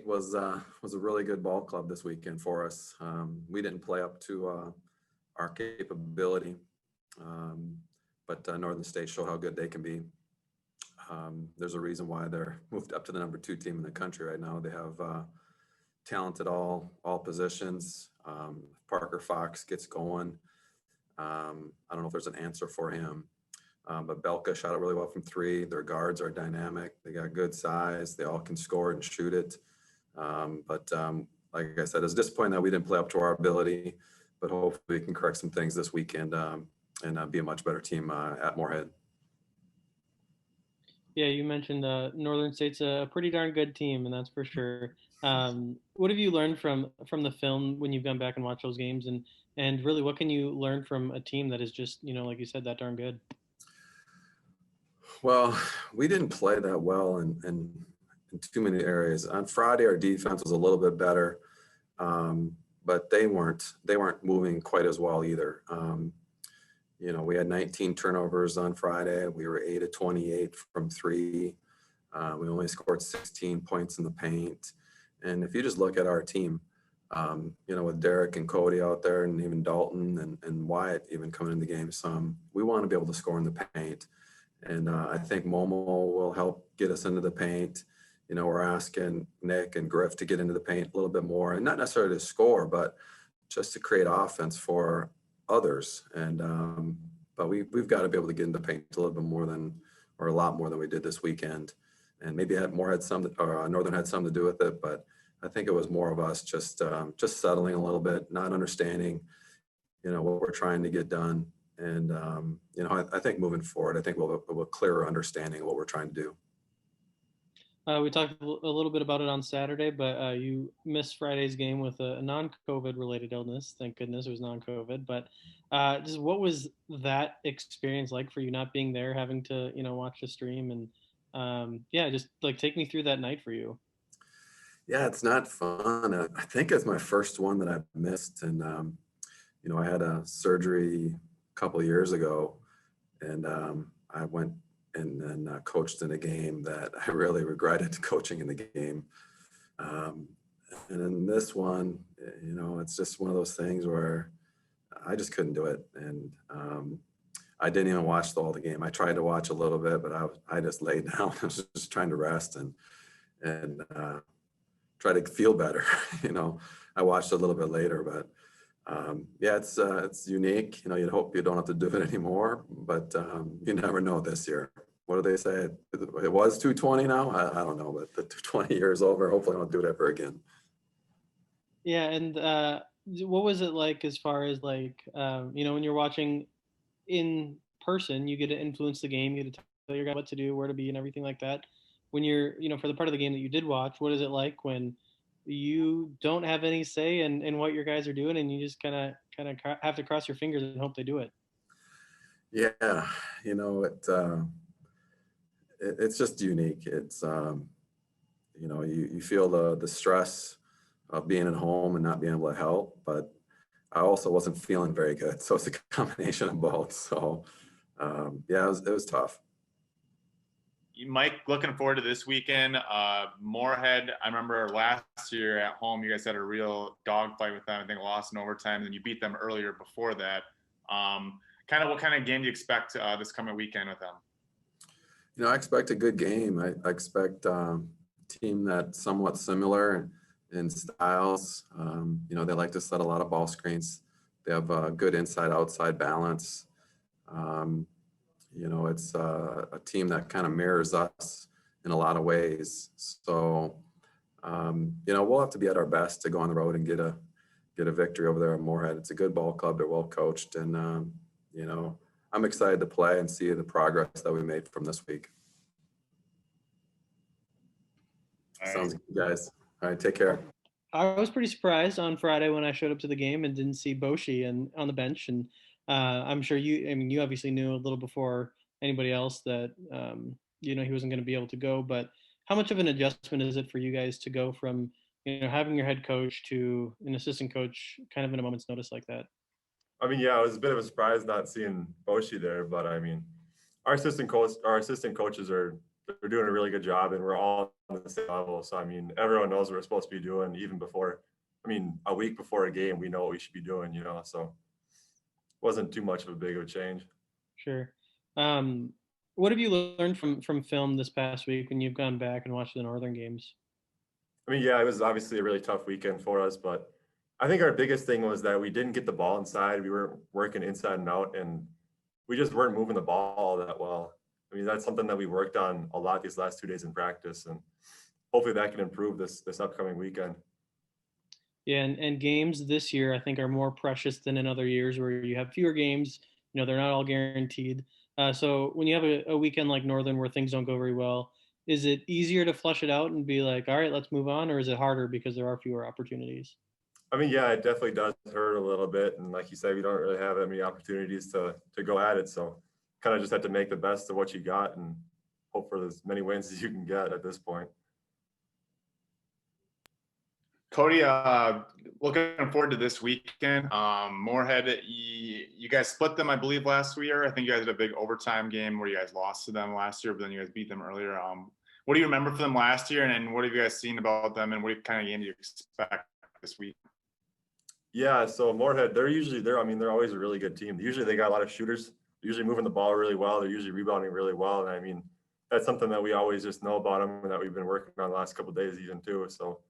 was a really good ball club this weekend for us. We didn't play up to our capability, but Northern State showed how good they can be. There's a reason why they're moved up to the number 2 team in the country right now. They have talent at all positions. Parker Fox gets going. I don't know if there's an answer for him, but Belka shot it really well from 3. Their guards are dynamic. They got good size. They all can score and shoot it. But like I said, it's disappointing that we didn't play up to our ability, but hopefully we can correct some things this weekend and be a much better team at Moorhead. Yeah, you mentioned Northern State's a pretty darn good team, and that's for sure. What have you learned from the film when you've gone back and watched those games, and really, what can you learn from a team that is just, like you said, that darn good? Well, we didn't play that well in too many areas. On Friday, our defense was a little bit better, but they weren't moving quite as well either. We had 19 turnovers on Friday. We were 8 of 28 from 3. We only scored 16 points in the paint. And if you just look at our team, with Derek and Cody out there and even Dalton and Wyatt even coming in the game some, we want to be able to score in the paint. And I think Momo will help get us into the paint. We're asking Nick and Griff to get into the paint a little bit more, and not necessarily to score, but just to create offense for others. And but we've got to be able to get into the paint a little bit more or a lot more than we did this weekend. And maybe Northern had something to do with it, but I think it was more of us just settling a little bit, not understanding, what we're trying to get done. And I think moving forward, I think we'll have a clearer understanding of what we're trying to do. We talked a little bit about it on Saturday, but you missed Friday's game with a non-COVID related illness. Thank goodness it was non-COVID. But just what was that experience like for you, not being there, having to watch the stream, and just like take me through that night for you. Yeah, it's not fun. I think it's my first one that I've missed, and I had a surgery a couple of years ago, and I went and then coached in a game that I really regretted coaching in the game. And in this one, it's just one of those things where I just couldn't do it. And I didn't even watch all the game. I tried to watch a little bit, but I just laid down. I was just trying to rest and try to feel better. I watched a little bit later, but it's unique. You'd hope you don't have to do it anymore, but you never know this year. What do they say? It was 220 now? I don't know, but the 220 years over. Hopefully I won't do it ever again. Yeah, and what was it like as far as like, when you're watching in person, you get to influence the game, you get to tell your guy what to do, where to be, and everything like that. When you're, for the part of the game that you did watch, what is it like when you don't have any say in what your guys are doing, and you just kind of have to cross your fingers and hope they do it? Yeah, it's just unique. It's you feel the stress of being at home and not being able to help, but I also wasn't feeling very good, so it's a combination of both. So it was tough. Mike, looking forward to this weekend. Moorhead, I remember last year at home, you guys had a real dogfight with them. I think lost in overtime, and then you beat them earlier before that. What kind of game do you expect this coming weekend with them? I expect a good game. I expect a team that's somewhat similar in styles. They like to set a lot of ball screens. They have a good inside-outside balance. It's a team that kind of mirrors us in a lot of ways. So, we'll have to be at our best to go on the road and get a victory over there at Moorhead. It's a good ball club. They're well coached, and I'm excited to play and see the progress that we made from this week. Sounds good, guys. All right, take care. I was pretty surprised on Friday when I showed up to the game and didn't see Boschee on the bench, and I'm sure you obviously knew a little before anybody else that he wasn't going to be able to go. But how much of an adjustment is it for you guys to go from having your head coach to an assistant coach kind of in a moment's notice like that? It was a bit of a surprise not seeing Boschee there, but our assistant coaches are they're doing a really good job, and we're all on the same level. So I mean, everyone knows what we're supposed to be doing even before. I mean, a week before a game, we know what we should be doing. So it wasn't too much of a big of a change. Sure. What have you learned from film this past week when you've gone back and watched the Northern games? I mean, yeah, it was obviously a really tough weekend for us, but I think our biggest thing was that we didn't get the ball inside. We were working inside and out, and we just weren't moving the ball that well. I mean, that's something that we worked on a lot these last 2 days in practice, and hopefully that can improve this upcoming weekend. Yeah, and games this year I think are more precious than in other years where you have fewer games. They're not all guaranteed. So when you have a weekend like Northern where things don't go very well, is it easier to flush it out and be like, all right, let's move on, or is it harder because there are fewer opportunities? I mean, yeah, it definitely does hurt a little bit, and like you said, we don't really have that many opportunities to go at it. So kind of just have to make the best of what you got and hope for as many wins as you can get at this point. Cody, looking forward to this weekend. Moorhead, you guys split them, I believe, last year. I think you guys had a big overtime game where you guys lost to them last year, but then you guys beat them earlier. What do you remember from them last year, and what have you guys seen about them, and what kind of game do you expect this week? Yeah, so Moorhead, they're always a really good team. Usually they got a lot of shooters. They're usually moving the ball really well. They're usually rebounding really well. And I mean, that's something that we always just know about them and that we've been working on the last couple of days even too. So